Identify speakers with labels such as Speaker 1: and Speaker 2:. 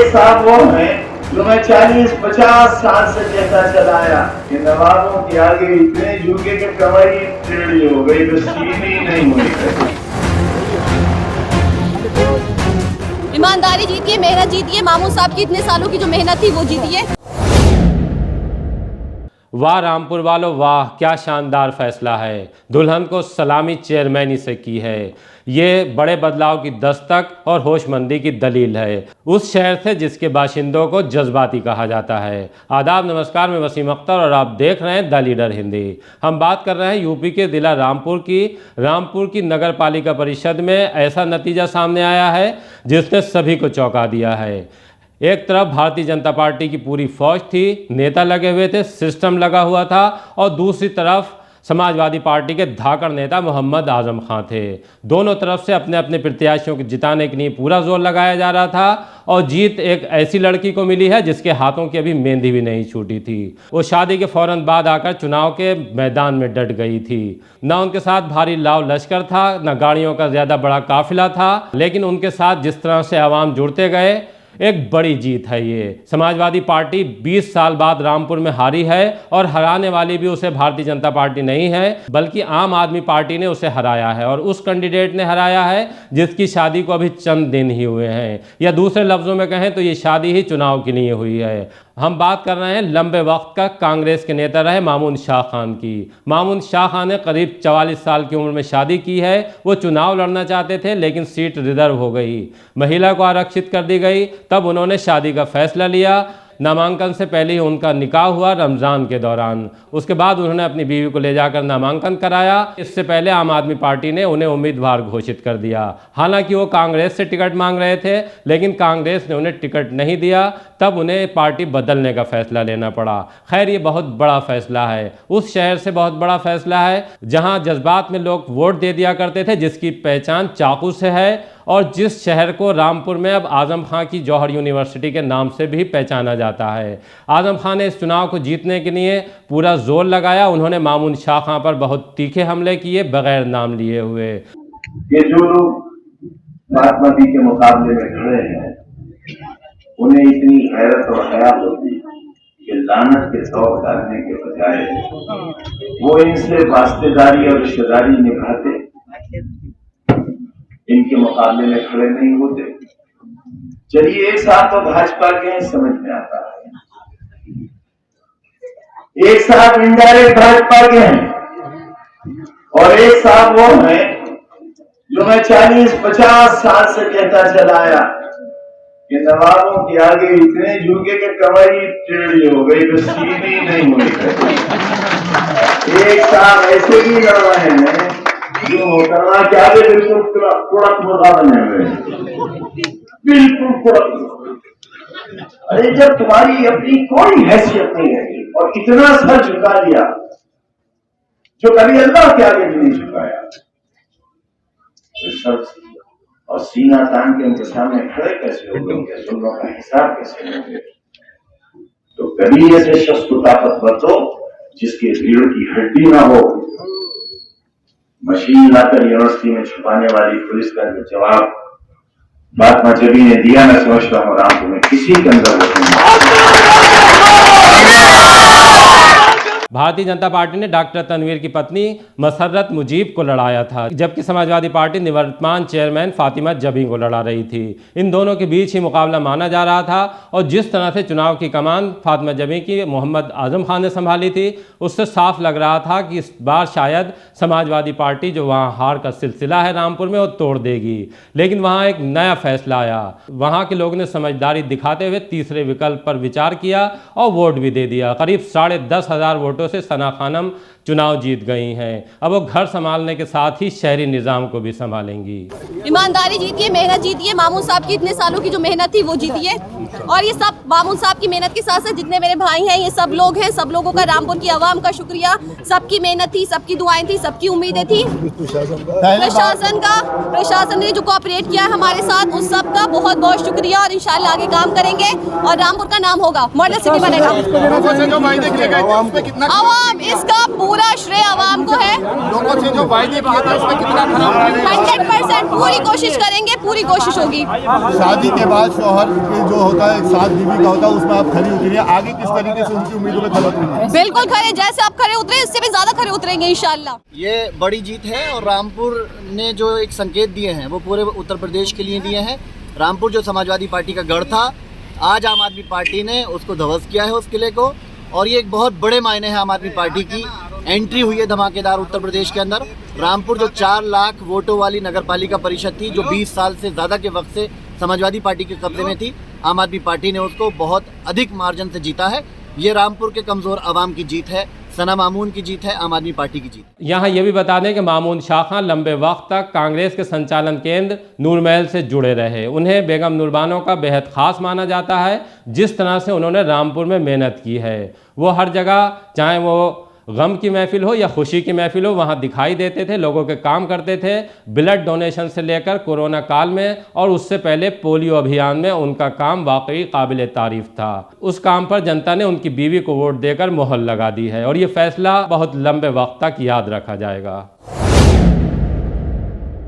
Speaker 1: ये साहब वो हैं जो मैं 40-50 साल से कहता चला आया कि नवाबों के आगे इतने झुके कि कमर ही टेढ़ी हो गई, तो सीधी नहीं हुई।
Speaker 2: ईमानदारी जीतिए, मेहनत जीतिए, मामून साहब की इतने सालों की जो मेहनत थी वो जीतिए।
Speaker 3: वाह रामपुर वालों वाह, क्या शानदार फैसला है। दुल्हन को सलामी चेयरमैनी से की है। ये बड़े बदलाव की दस्तक और होशमंदी की दलील है उस शहर से जिसके बाशिंदों को जज्बाती कहा जाता है। आदाब नमस्कार, मैं वसीम अख्तर और आप देख रहे हैं द लीडर हिंदी। हम बात कर रहे हैं यूपी के जिला रामपुर की नगर पालिका परिषद में ऐसा नतीजा सामने आया है जिसने सभी को चौंका दिया है। एक तरफ भारतीय जनता पार्टी की पूरी फौज थी, नेता लगे हुए थे, सिस्टम लगा हुआ था, और दूसरी तरफ समाजवादी पार्टी के धाकड़ नेता मोहम्मद आजम खां थे। दोनों तरफ से अपने अपने प्रत्याशियों को जिताने के लिए पूरा जोर लगाया जा रहा था, और जीत एक ऐसी लड़की को मिली है जिसके हाथों की अभी मेहंदी भी नहीं छूटी थी। वो शादी के फौरन बाद आकर चुनाव के मैदान में डट गई थी। न उनके साथ भारी लाव लश्कर था, न गाड़ियों का ज़्यादा बड़ा काफिला था, लेकिन उनके साथ जिस तरह से आवाम जुड़ते गए, एक बड़ी जीत है ये। समाजवादी पार्टी 20 साल बाद रामपुर में हारी है, और हराने वाली भी उसे भारतीय जनता पार्टी नहीं है बल्कि आम आदमी पार्टी ने उसे हराया है, और उस कैंडिडेट ने हराया है जिसकी शादी को अभी चंद दिन ही हुए हैं, या दूसरे लफ्ज़ों में कहें तो ये शादी ही चुनाव के लिए हुई है। हम बात कर रहे हैं लंबे वक्त का कांग्रेस के नेता रहे मामून शाह खान की। मामून शाह खान ने करीब 44 साल की उम्र में शादी की है। वो चुनाव लड़ना चाहते थे लेकिन सीट रिजर्व हो गई, महिला को आरक्षित कर दी गई। तब उन्होंने शादी का फैसला लिया। नामांकन से पहले ही उनका निकाह हुआ रमज़ान के दौरान। उसके बाद उन्होंने अपनी बीवी को ले जाकर नामांकन कराया। इससे पहले आम आदमी पार्टी ने उन्हें उम्मीदवार घोषित कर दिया। हालांकि वो कांग्रेस से टिकट मांग रहे थे, लेकिन कांग्रेस ने उन्हें टिकट नहीं दिया। तब उन्हें पार्टी बदलने का फैसला लेना पड़ा। खैर, ये बहुत बड़ा फैसला है, उस शहर से बहुत बड़ा फैसला है जहाँ जज्बात में लोग वोट दे दिया करते थे, जिसकी पहचान चाकू से है, और जिस शहर को रामपुर में अब आजम खां की जौहर यूनिवर्सिटी के नाम से भी पहचाना जाता है। आजम खां ने इस चुनाव को जीतने के लिए पूरा जोर लगाया। उन्होंने मामून शाह खां पर बहुत तीखे हमले किए बगैर नाम लिए हुए।
Speaker 1: ये जो लोग बासमती के मुकाबले में खड़े हैं, उन्हें इतनी गैरत और हया होती कि लानत के शौक डालने के बजाय वो इनसे वास्तेदारी और रिश्तेदारी निभाते, इनके मुकाबले में खड़े नहीं होते। चलिए, एक साथ तो भाजपा के हैं, समझ में आता है, एक साथ इनडायरेक्ट भाजपा के हैं, और एक साथ वो हैं जो मैं 40-50 साल से कहता चला आया कि नवाबों के आगे इतने झुके कि कमर ही टेढ़ी हो गई, तो सीधी नहीं हुई। एक साथ ऐसे भी लड़ रहे हैं जो मोहतरमा के आगे बिल्कुल कड़क मुर्गा बने हुए, बिल्कुल कड़क। अरे, जब तुम्हारी अपनी कोई हैसियत नहीं है और इतना सर झुका लिया जो कभी अल्लाह के आगे भी नहीं झुकाया, तो सर और सीना तान के उनके सामने खड़े कैसे होंगे, उनके जुल्मों का हिसाब कैसे होंगे। तो कभी ऐसे शख्स को ताकतवर दो जिसके रीढ़ की हड्डी ना हो। मशीन लाकर यूनिवर्सिटी में छुपाने वाली पुलिस का जो जवाब फातिमा जबी ने दिया, मैं समझता हूँ रामपुर में किसी के अंदर
Speaker 3: भारतीय जनता पार्टी ने डॉक्टर तनवीर की पत्नी मसर्रत मुजीब को लड़ाया था, जबकि समाजवादी पार्टी निवर्तमान चेयरमैन फातिमा जबी को लड़ा रही थी। इन दोनों के बीच ही मुकाबला माना जा रहा था, और जिस तरह से चुनाव की कमान फातिमा जबी की मोहम्मद आजम खान ने संभाली थी, उससे साफ लग रहा था कि इस बार शायद समाजवादी पार्टी जो वहाँ हार का सिलसिला है रामपुर में, वो तोड़ देगी। लेकिन वहाँ एक नया फैसला आया। वहाँ के लोगों ने समझदारी दिखाते हुए तीसरे विकल्प पर विचार किया और वोट भी दे दिया। करीब 10,500 वोटों से सना खानम चुनाव जीत गई हैं। अब वो घर संभालने के साथ ही शहरी निजाम को भी संभालेंगी।
Speaker 2: ईमानदारी जीतिए, मेहनत जीतिए, मामून साहब की इतने सालों की जो मेहनत थी वो जीतिए। और ये सब मामून साहब की मेहनत के साथ साथ जितने मेरे भाई हैं, ये सब लोग हैं, सब लोगों का, रामपुर की आवाम का शुक्रिया। सबकी मेहनत थी, सबकी दुआएं थी, सबकी उम्मीदें थी। प्रशासन ने जो कोऑपरेट किया हमारे साथ, उस सब का बहुत बहुत शुक्रिया, और इंशाल्लाह आगे काम करेंगे और रामपुर का नाम होगा, मॉडल सिटी बनेगा। आवाम इसका पूरा श्रेय आवाम को है।
Speaker 4: लोगों से जो वायदे किए थे उसमें कितना खराब
Speaker 2: 100% पूरी कोशिश करेंगे, पूरी कोशिश होगी।
Speaker 4: शादी के बाद शौहर के जो होता है एक साथ बीवी का होता है, उसमें आप खरी उतरी, आगे किस तरीके से उनकी उम्मीदों में खबर हुई?
Speaker 2: बिल्कुल खरे, जैसे आप खरे उतरे इससे भी ज्यादा खरे उतरेंगे इंशाल्लाह।
Speaker 5: ये बड़ी जीत है और रामपुर ने जो एक संकेत दिए हैं वो पूरे उत्तर प्रदेश के लिए दिए हैं। रामपुर जो समाजवादी पार्टी का गढ़ था, आज आम आदमी पार्टी ने उसको ध्वस्त किया है उस किले को, और ये एक बहुत बड़े मायने हैं आम आदमी पार्टी की एंट्री हुई है धमाकेदार उत्तर प्रदेश के अंदर। रामपुर जो 4 लाख वोटों वाली नगर पालिका परिषद थी, जो 20 साल से ज़्यादा के वक्त से समाजवादी पार्टी के कब्जे में थी, आम आदमी पार्टी ने उसको बहुत अधिक मार्जिन से जीता है। ये रामपुर के कमज़ोर आवाम की जीत है, सना मामून की जीत है, आम आदमी पार्टी की जीत।
Speaker 3: यहाँ ये भी बता दें कि मामून शाह खां लंबे वक्त तक कांग्रेस के संचालन केंद्र नूरमहल से जुड़े रहे। उन्हें बेगम नूरबानो का बेहद खास माना जाता है। जिस तरह से उन्होंने रामपुर में मेहनत की है, वो हर जगह, चाहे वो गम की महफिल हो या खुशी की महफिल हो, वहाँ दिखाई देते थे, लोगों के काम करते थे। ब्लड डोनेशन से लेकर कोरोना काल में और उससे पहले पोलियो अभियान में उनका काम वाकई काबिल तारीफ था। उस काम पर जनता ने उनकी बीवी को वोट देकर मोहर लगा दी है और ये फैसला बहुत लंबे वक्त तक याद रखा जाएगा।